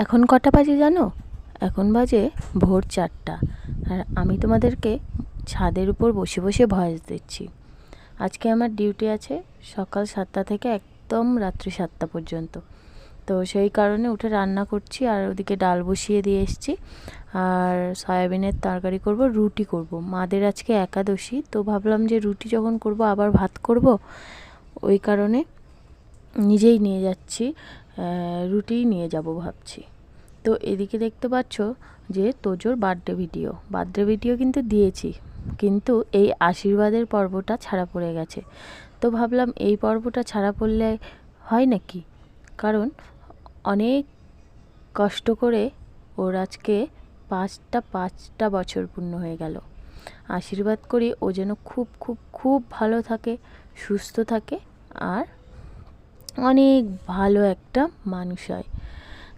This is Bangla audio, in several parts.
এখন কটা বাজে জানো? এখন বাজে ভোর 4টা। আর আমি তোমাদেরকে ছাদের উপর বসে বসে ভয়েস দিচ্ছি। আজকে আমার ডিউটি আছে সকাল 7টা থেকে একদম রাত্রি 7টা পর্যন্ত। তো সেই কারণে উঠে রান্না করছি, আর ওদিকে ডাল বসিয়ে দিয়ে এসেছি। আর সয়াবিনের তরকারি করব, রুটি করব। মাদের আজকে একাদশী, তো ভাবলাম যে রুটি যখন করব আবার ভাত করব, ওই কারণে নিজেই নিয়ে যাচ্ছি, রুটিই নিয়ে যাব ভাবছি। তো এদিকে দেখতে পাচ্ছ যে তোজোর বার্থডে ভিডিও কিন্তু দিয়েছি, কিন্তু এই আশীর্বাদের পর্বটা ছাড়া পড়ে গেছে। তো ভাবলাম এই পর্বটা ছাড়া পড়লে হয় নাকি, কারণ অনেক কষ্ট করে ওর আজকে পাঁচটা বছর পূর্ণ হয়ে গেল। আশীর্বাদ করি ও যেন খুব খুব খুব ভালো থাকে, সুস্থ থাকে, আর অনেক ভালো একটা মানুষ হয়।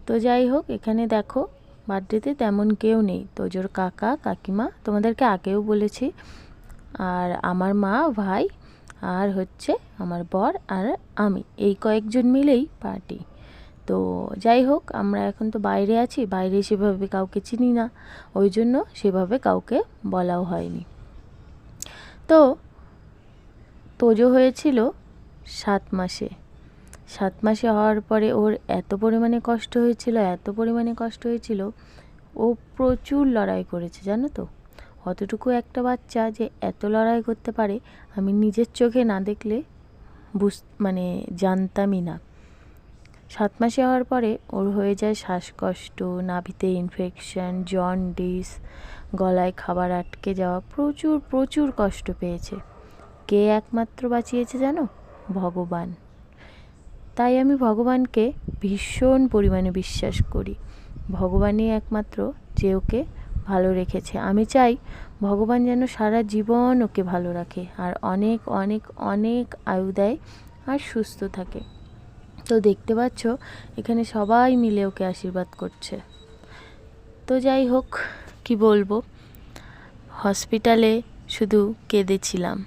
তো যাই হোক, এখানে দেখো বার্থডেতে তেমন কেউ নেই। তোজোর কাকা কাকিমা তোমাদেরকে আগেও বলেছি, আর আমার মা ভাই, আর হচ্ছে আমার বর আর আমি, এই কয়েকজন মিলেই পার্টি। তো যাই হোক, আমরা এখন তো বাইরে আছি, বাইরে সেভাবে কাউকে চিনি না, ওই জন্য সেভাবে কাউকে বলাও হয়নি। তো তোজো হয়েছিল 7 মাসে। 7 মাসে হওয়ার পরে ওর এত পরিমাণে কষ্ট হয়েছিল, ও প্রচুর লড়াই করেছে জানো তো। অতটুকু একটা বাচ্চা যে এত লড়াই করতে পারে, আমি নিজের চোখে না দেখলে জানতামই না। 7 মাসে হওয়ার পরে ওর হয়ে যায় শ্বাসকষ্ট, নাভিতে ইনফেকশন, জন্ডিস, গলায় খাবার আটকে যাওয়া, প্রচুর প্রচুর কষ্ট পেয়েছে। কে একমাত্র বাঁচিয়েছে জানো? ভগবান। তাই আমি ভগবানকে ভীষণ পরিমাণে বিশ্বাস করি। ভগবানই একমাত্র যে ওকে ভালো রেখেছে। আমি চাই ভগবান যেন সারা জীবন ওকে ভালো রাখে, আর অনেক অনেক অনেক আয়ু দেয়, আর সুস্থ থাকে। তো দেখতে পাচ্ছ এখানে সবাই মিলে ওকে আশীর্বাদ করছে। তো যাই হোক, কি বলবো, হসপিটালে শুধু কেঁদেছিলাম।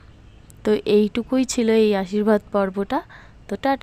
তো এইটুকুই ছিল এই আশীর্বাদ পর্বটা। তো টাটা।